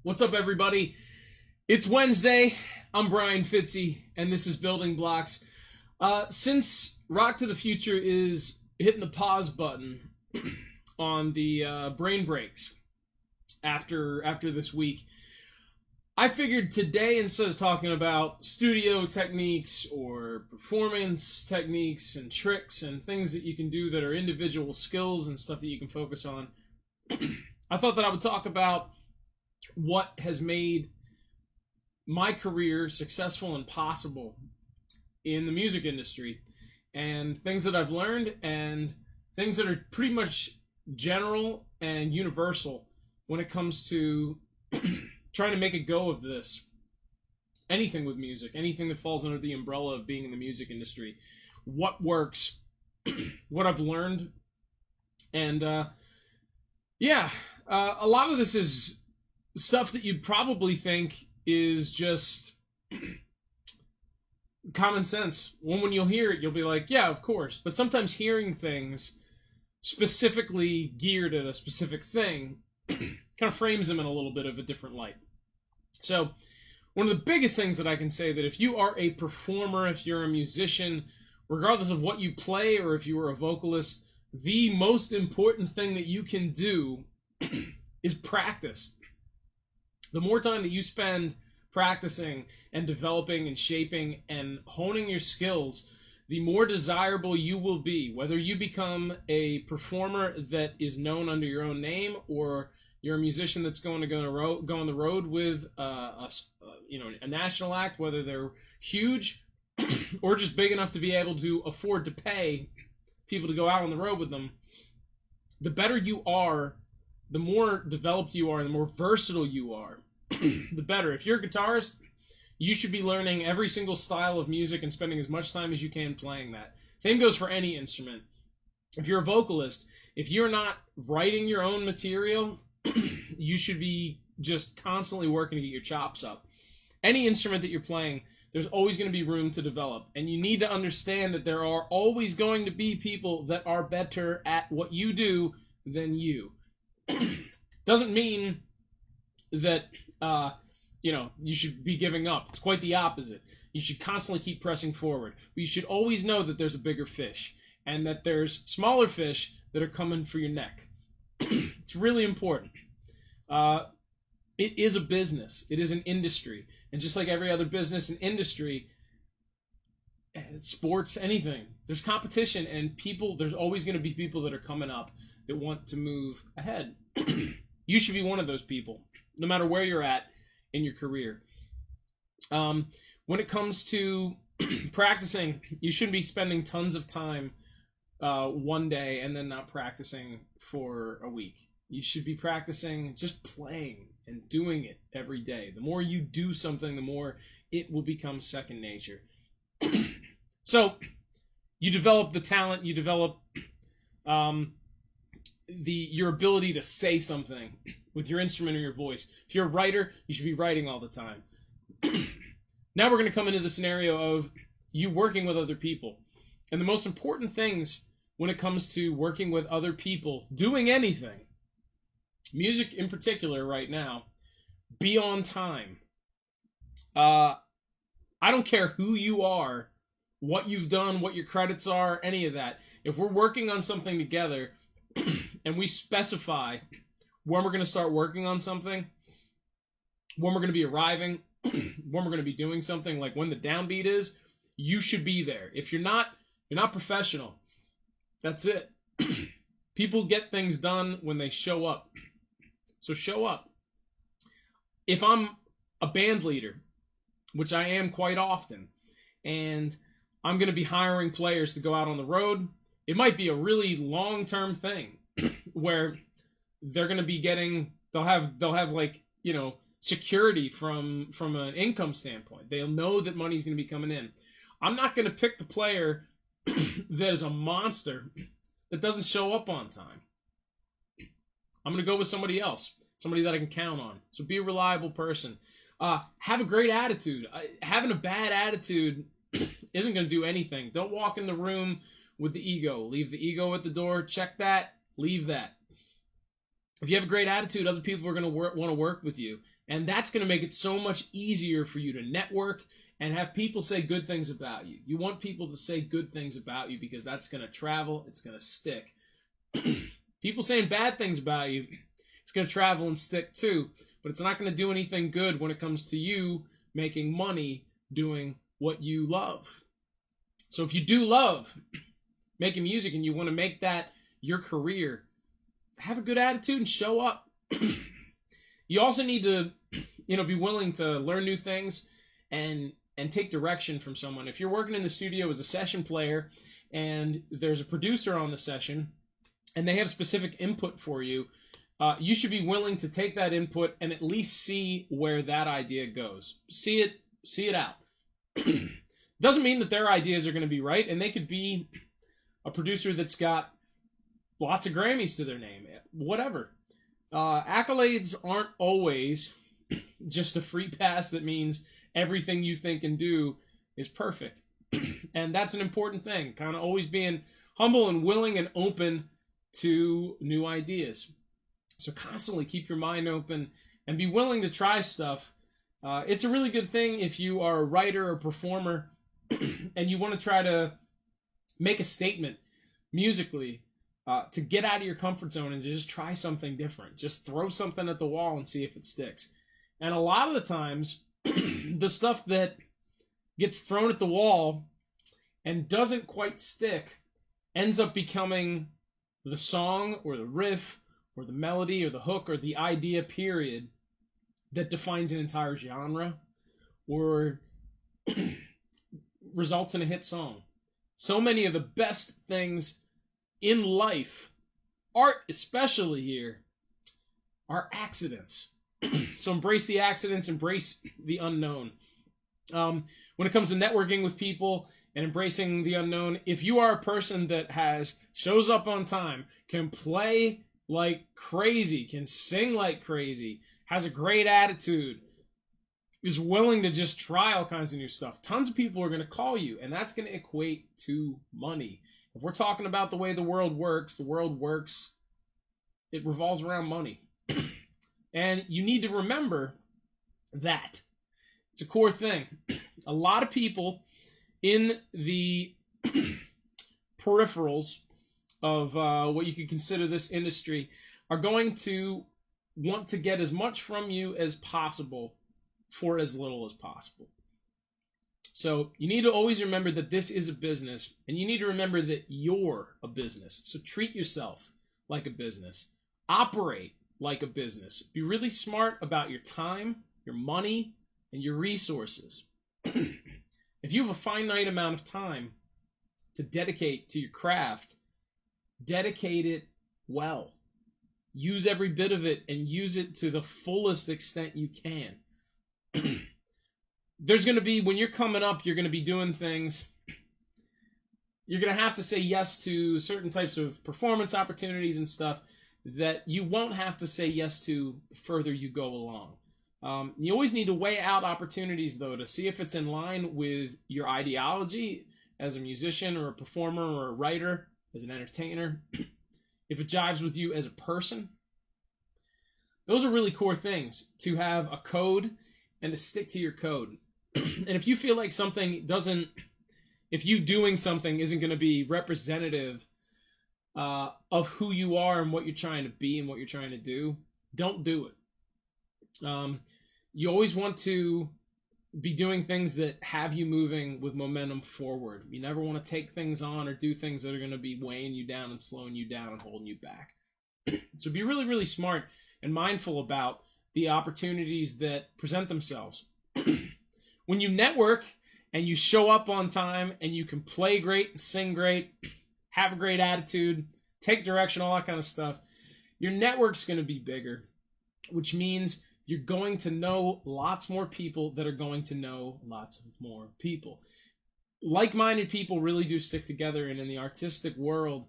What's up, everybody? It's Wednesday. I'm Brian Fitzy, and this is Building Blocks. Since Rock to the Future is hitting the pause button on the brain breaks after this week, I figured today, instead of talking about studio techniques or performance techniques and tricks and things that you can do that are individual skills and stuff that you can focus on, I thought that I would talk about what has made my career successful and possible in the music industry, and things that I've learned and things that are pretty much general and universal when it comes to trying to make a go of this. Anything with music, anything that falls under the umbrella of being in the music industry, what works, what I've learned, and a lot of this is stuff that you'd probably think is just common sense. When you'll hear it, you'll be like, yeah, of course. But sometimes hearing things specifically geared at a specific thing kind of frames them in a little bit of a different light. So one of the biggest things that I can say, that if you are a performer, if you're a musician, regardless of what you play or if you are a vocalist, the most important thing that you can do is practice. The more time that you spend practicing and developing and shaping and honing your skills, the more desirable you will be. Whether you become a performer that is known under your own name, or you're a musician that's going to go on the road with a national act, whether they're huge or just big enough to be able to afford to pay people to go out on the road with them, the better you are, the more developed you are, and the more versatile you are, the better. If you're a guitarist, you should be learning every single style of music and spending as much time as you can playing that. Same goes for any instrument. If you're a vocalist, if you're not writing your own material, you should be just constantly working to get your chops up. Any instrument that you're playing, there's always going to be room to develop. And you need to understand that there are always going to be people that are better at what you do than you. Doesn't mean that you should be giving up. It's quite the opposite. You should constantly keep pressing forward. But you should always know that there's a bigger fish, and that there's smaller fish that are coming for your neck. It's really important. It is a business. It is an industry. And just like every other business and industry, sports, anything, there's competition, and there's always going to be people that are coming up that want to move ahead. You should be one of those people, no matter where you're at in your career. When it comes to practicing, you shouldn't be spending tons of time one day and then not practicing for a week. You should be practicing, just playing and doing it every day. The more you do something, the more it will become second nature. So you develop the talent, you develop your ability to say something with your instrument or your voice. If you're a writer, you should be writing all the time. Now we're going to come into the scenario of you working with other people. And the most important things when it comes to working with other people, doing anything, music in particular right now, be on time. I don't care who you are, what you've done, what your credits are, any of that. If we're working on something together and we specify when we're going to start working on something, when we're going to be arriving, when we're going to be doing something, like when the downbeat is, you should be there. If you're not professional. That's it. People get things done when they show up. So show up. If I'm a band leader, which I am quite often, and I'm going to be hiring players to go out on the road, it might be a really long-term thing where they're going to be they'll have like, security from an income standpoint. They'll know that money's going to be coming in. I'm not going to pick the player that is a monster that doesn't show up on time. I'm going to go with somebody else, somebody that I can count on. So be a reliable person. Have a great attitude. Having a bad attitude isn't going to do anything. Don't walk in the room with the ego. Leave the ego at the door. Check that. Leave that. If you have a great attitude, other people are going to want to work with you. And that's going to make it so much easier for you to network and have people say good things about you. You want people to say good things about you because that's going to travel, it's going to stick. People saying bad things about you, it's going to travel and stick too, but it's not going to do anything good when it comes to you making money doing what you love. So if you do love making music and you want to make that your career, have a good attitude and show up. You also need to, be willing to learn new things and take direction from someone. If you're working in the studio as a session player and there's a producer on the session and they have specific input for you, you should be willing to take that input and at least see where that idea goes. See it out. Doesn't mean that their ideas are going to be right, and they could be a producer that's got lots of Grammys to their name, whatever. Accolades aren't always just a free pass that means everything you think and do is perfect. And that's an important thing, kind of always being humble and willing and open to new ideas. So constantly keep your mind open and be willing to try stuff. It's a really good thing if you are a writer or performer and you want to try to make a statement musically, to get out of your comfort zone and just try something different. Just throw something at the wall and see if it sticks. And a lot of the times, the stuff that gets thrown at the wall and doesn't quite stick ends up becoming the song or the riff or the melody or the hook or the idea, period, that defines an entire genre or results in a hit song. So many of the best things in life, art especially here, are accidents. So embrace the accidents, embrace the unknown. When it comes to networking with people and embracing the unknown, if you are a person that shows up on time, can play like crazy, can sing like crazy, has a great attitude, is willing to just try all kinds of new stuff, tons of people are going to call you, and that's going to equate to money. If we're talking about the way the world works, it revolves around money. And you need to remember that. It's a core thing. A lot of people in the peripherals of what you could consider this industry are going to want to get as much from you as possible for as little as possible. So you need to always remember that this is a business, and you need to remember that you're a business. So treat yourself like a business. Operate like a business. Be really smart about your time, your money, and your resources. If you have a finite amount of time to dedicate to your craft, dedicate it well. Use every bit of it and use it to the fullest extent you can. There's going to be, when you're coming up, you're going to be doing things. You're going to have to say yes to certain types of performance opportunities and stuff that you won't have to say yes to the further you go along. You always need to weigh out opportunities, though, to see if it's in line with your ideology as a musician or a performer or a writer, as an entertainer, if it jives with you as a person. Those are really core things, to have a code and to stick to your code. And if you feel like if you doing something isn't going to be representative of who you are and what you're trying to be and what you're trying to do, don't do it. You always want to be doing things that have you moving with momentum forward. You never want to take things on or do things that are going to be weighing you down and slowing you down and holding you back. So be really, really smart and mindful about the opportunities that present themselves. When you network and you show up on time and you can play great, sing great, have a great attitude, take direction, all that kind of stuff, your network's going to be bigger, which means you're going to know lots more people that are going to know lots more people. Like-minded people really do stick together, and in the artistic world,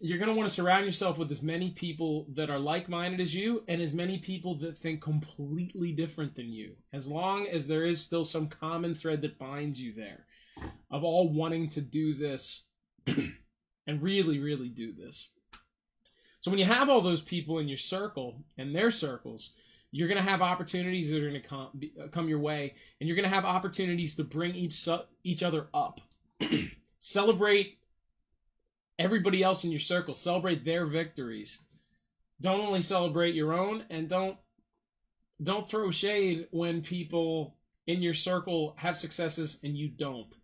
you're going to want to surround yourself with as many people that are like-minded as you and as many people that think completely different than you, as long as there is still some common thread that binds you there, of all wanting to do this and really, really do this. So when you have all those people in your circle and their circles, You're going to have opportunities that are going to come your way, and you're going to have opportunities to bring each other up. Celebrate everybody else in your circle. Celebrate their victories. Don't only celebrate your own, and don't throw shade when people in your circle have successes and you don't.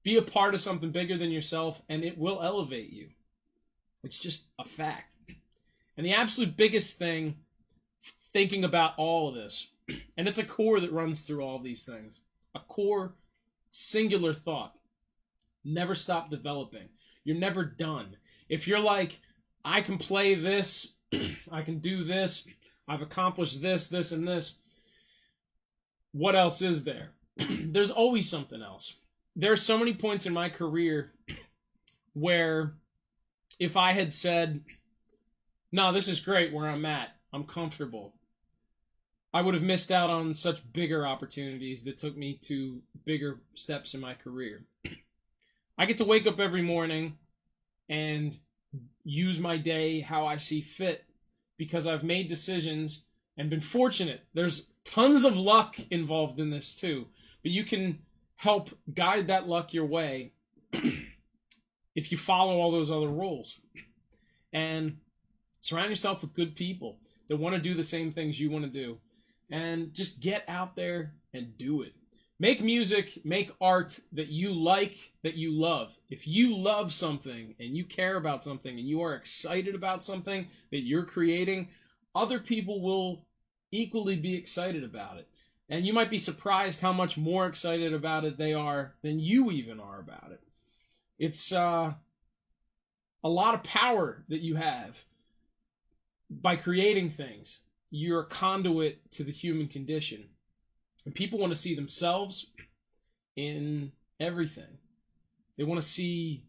Be a part of something bigger than yourself, and it will elevate you. It's just a fact. And the absolute biggest thing, thinking about all of this, and it's a core that runs through all these things, a core singular thought: never stop developing. You're never done. If you're like, I can play this, I can do this, I've accomplished this, this, and this, what else is there? There's always something else. There are so many points in my career where if I had said, no, this is great where I'm at, I'm comfortable, I would have missed out on such bigger opportunities that took me to bigger steps in my career. I get to wake up every morning and use my day how I see fit because I've made decisions and been fortunate. There's tons of luck involved in this too, but you can help guide that luck your way if you follow all those other rules. And surround yourself with good people that want to do the same things you want to do. And just get out there and do it. Make music, make art that you like, that you love. If you love something and you care about something and you are excited about something that you're creating, other people will equally be excited about it. And you might be surprised how much more excited about it they are than you even are about it. It's a lot of power that you have by creating things. You're a conduit to the human condition. And people want to see themselves in everything. They want to see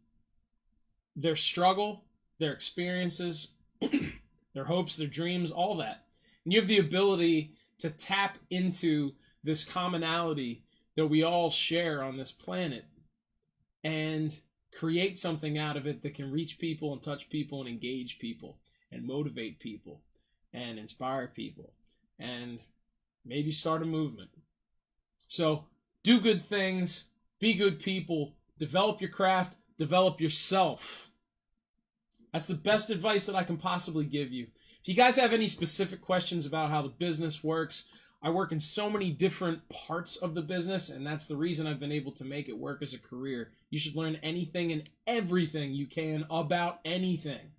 their struggle, their experiences, their hopes, their dreams, all that. And you have the ability to tap into this commonality that we all share on this planet and create something out of it that can reach people and touch people and engage people and motivate people and inspire people and maybe start a movement. So do good things, be good people, develop your craft, develop yourself. That's the best advice that I can possibly give you. If you guys have any specific questions about how the business works, I work in so many different parts of the business, and that's the reason I've been able to make it work as a career. You should learn anything and everything you can about anything.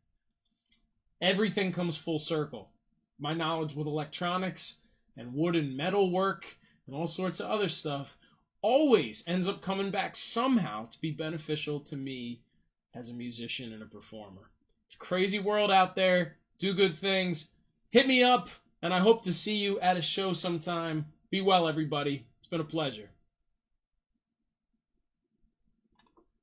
Everything comes full circle. My knowledge with electronics and wood and metal work and all sorts of other stuff always ends up coming back somehow to be beneficial to me as a musician and a performer. It's a crazy world out there. Do good things. Hit me up, and I hope to see you at a show sometime. Be well, everybody. It's been a pleasure.